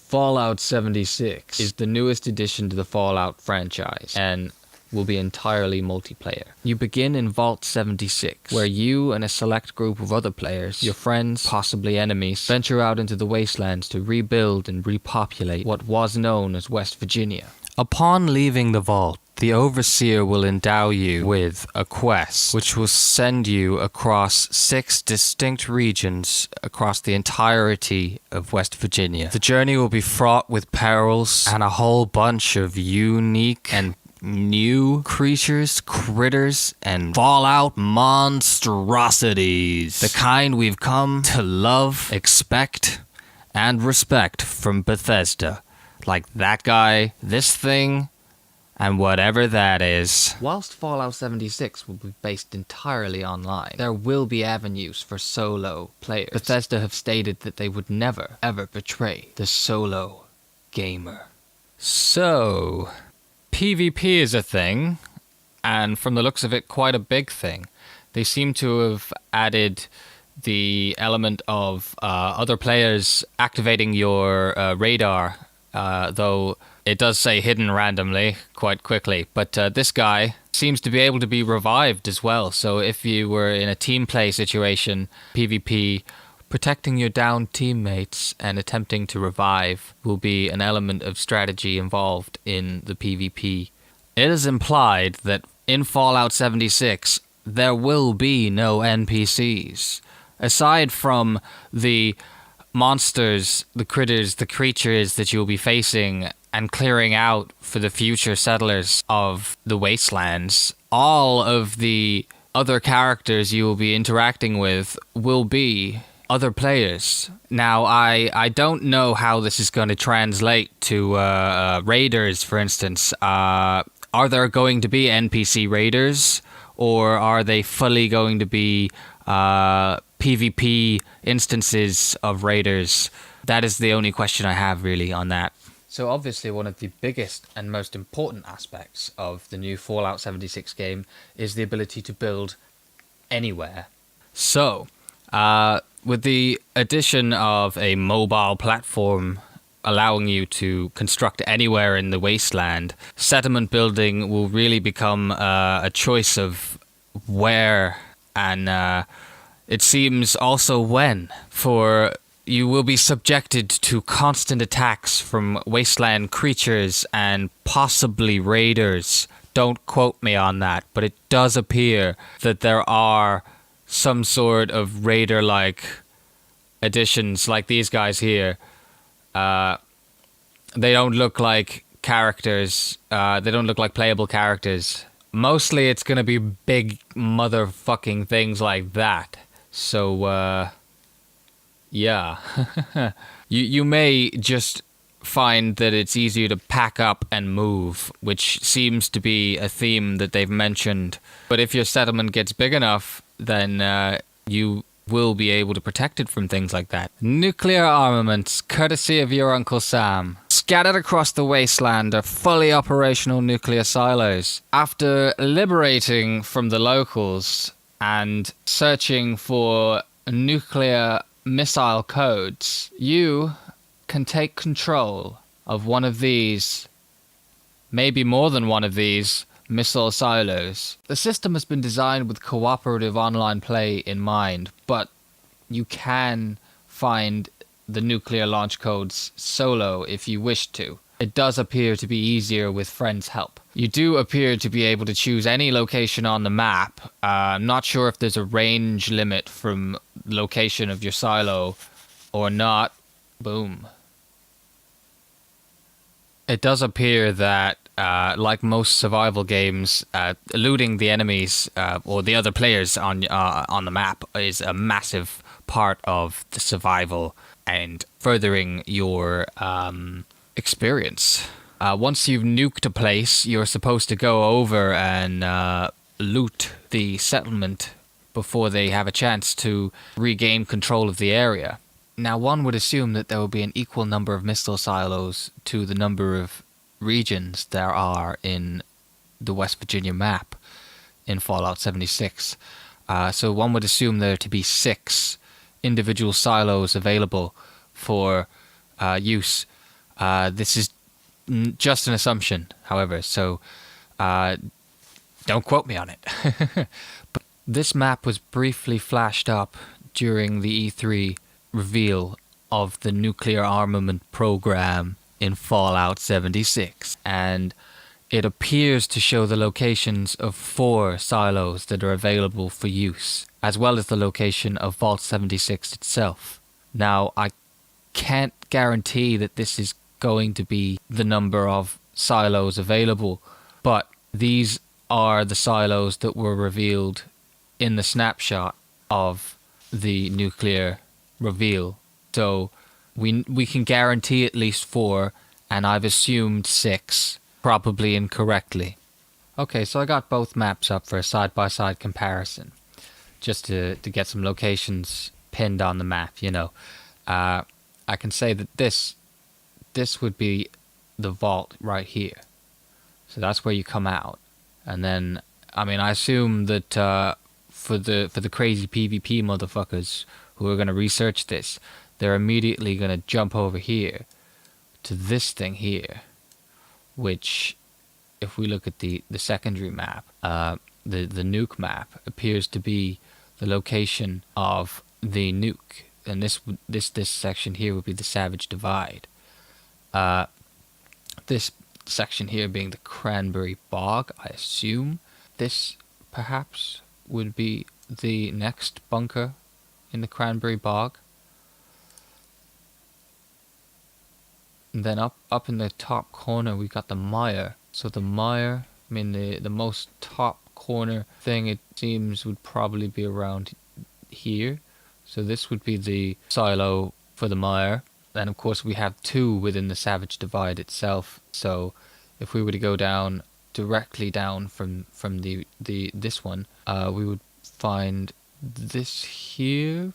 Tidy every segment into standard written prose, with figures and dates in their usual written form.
Fallout 76 is the newest addition to the Fallout franchise and will be entirely multiplayer. You begin in Vault 76, where you and a select group of other players, your friends, possibly enemies, venture out into the wastelands to rebuild and repopulate what was known as West Virginia. Upon leaving the vault, the Overseer will endow you with a quest, which will send you across 6 distinct regions across the entirety of West Virginia. The journey will be fraught with perils and a whole bunch of unique and new creatures, critters, and Fallout monstrosities. The kind we've come to love, expect, and respect from Bethesda. Like that guy, this thing, and whatever that is. Whilst Fallout 76 will be based entirely online, there will be avenues for solo players. Bethesda have stated that they would never, ever betray the solo gamer. So, PvP is a thing, and from the looks of it, quite a big thing. They seem to have added the element of other players activating your radar, though it does say hidden randomly quite quickly. But this guy seems to be able to be revived as well. So if you were in a team play situation, PvP, protecting your downed teammates and attempting to revive will be an element of strategy involved in the PvP. It is implied that in Fallout 76, there will be no NPCs. Aside from the monsters, the critters, the creatures that you'll be facing and clearing out for the future settlers of the wastelands, all of the other characters you will be interacting with will be other players. Now, I don't know how this is going to translate to raiders, for instance. Are there going to be NPC raiders, or are they fully going to be PvP instances of raiders? That is the only question I have really on that. So obviously one of the biggest and most important aspects of the new Fallout 76 game is the ability to build anywhere. So, with the addition of a mobile platform allowing you to construct anywhere in the wasteland, settlement building will really become a choice of where and it seems also when, for you will be subjected to constant attacks from wasteland creatures and possibly raiders. Don't quote me on that, but it does appear that there are some sort of raider-like additions like these guys here. They don't look like characters. They don't look like playable characters. Mostly it's gonna be big motherfucking things like that. So, yeah. you may just find that it's easier to pack up and move, which seems to be a theme that they've mentioned. But if your settlement gets big enough, then you will be able to protect it from things like that. Nuclear armaments, courtesy of your Uncle Sam. Scattered across the wasteland are fully operational nuclear silos. After liberating from the locals and searching for nuclear missile codes, you can take control of one of these, maybe more than one of these, missile silos. The system has been designed with cooperative online play in mind, but you can find the nuclear launch codes solo if you wish to. It does appear to be easier with friends' help. You do appear to be able to choose any location on the map. I'm not sure if there's a range limit from location of your silo or not. Boom. It does appear that, like most survival games, eluding the enemies or the other players on the map is a massive part of the survival and furthering your experience. Once you've nuked a place, you're supposed to go over and loot the settlement before they have a chance to regain control of the area. Now, one would assume that there will be an equal number of missile silos to the number of regions there are in the West Virginia map in Fallout 76. So one would assume there to be 6 individual silos available for use This is just an assumption, however, so don't quote me on it. But this map was briefly flashed up during the E3 reveal of the nuclear armament program in Fallout 76, and it appears to show the locations of 4 silos that are available for use, as well as the location of Vault 76 itself. Now, I can't guarantee that this is going to be the number of silos available, but these are the silos that were revealed in the snapshot of the nuclear reveal. So we can guarantee at least 4, and I've assumed 6, probably incorrectly. Okay, so I got both maps up for a side-by-side comparison, just to get some locations pinned on the map, you know. I can say that this would be the vault right here. So that's where you come out. And then, I mean, I assume that for the crazy PvP motherfuckers who are going to research this, they're immediately going to jump over here to this thing here, which, if we look at the secondary map, the nuke map appears to be the location of the nuke, and this section here would be the Savage Divide. This section here being the Cranberry Bog, I assume. This perhaps would be the next bunker in the Cranberry Bog. And then up in the top corner we got the mire. So the mire, I mean the most top corner thing, it seems would probably be around here. So this would be the silo for the mire. Then of course we have 2 within the Savage Divide itself. So if we were to go down directly down from this one, we would find this here.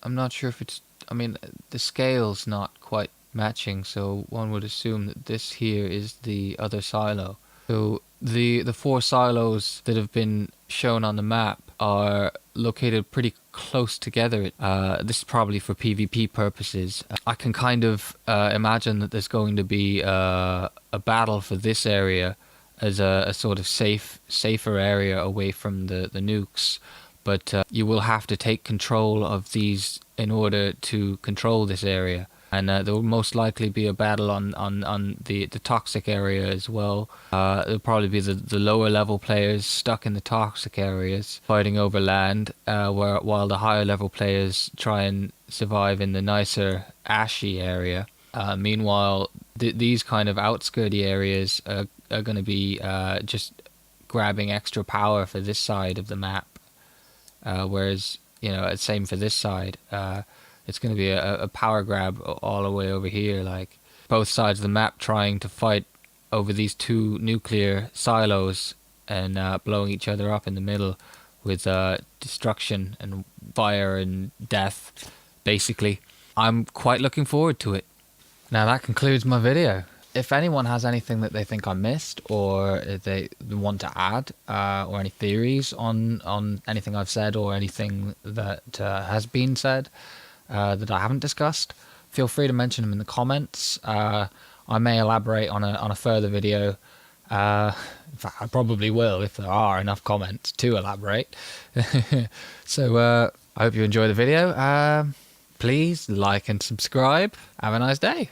I'm not sure if it's, I mean, the scale's not quite matching, so one would assume that this here is the other silo. So the 4 silos that have been shown on the map are located pretty close together. This is probably for PvP purposes. I can kind of imagine that there's going to be a battle for this area as a sort of safer area away from the nukes, but you will have to take control of these in order to control this area. And there will most likely be a battle on the toxic area as well. There'll probably be the lower level players stuck in the toxic areas fighting over land, while the higher level players try and survive in the nicer ashy area. Meanwhile, these kind of outskirty areas are going to be just grabbing extra power for this side of the map. Whereas, you know, same for this side. It's going to be a power grab all the way over here, like both sides of the map trying to fight over these 2 nuclear silos and blowing each other up in the middle with destruction and fire and death, basically. I'm quite looking forward to it. Now that concludes my video. If anyone has anything that they think I missed, or if they want to add, or any theories on anything I've said or anything that has been said, that I haven't discussed, feel free to mention them in the comments. I may elaborate on a further video. In fact, I probably will if there are enough comments to elaborate. So I hope you enjoy the video. Please like and subscribe. Have a nice day.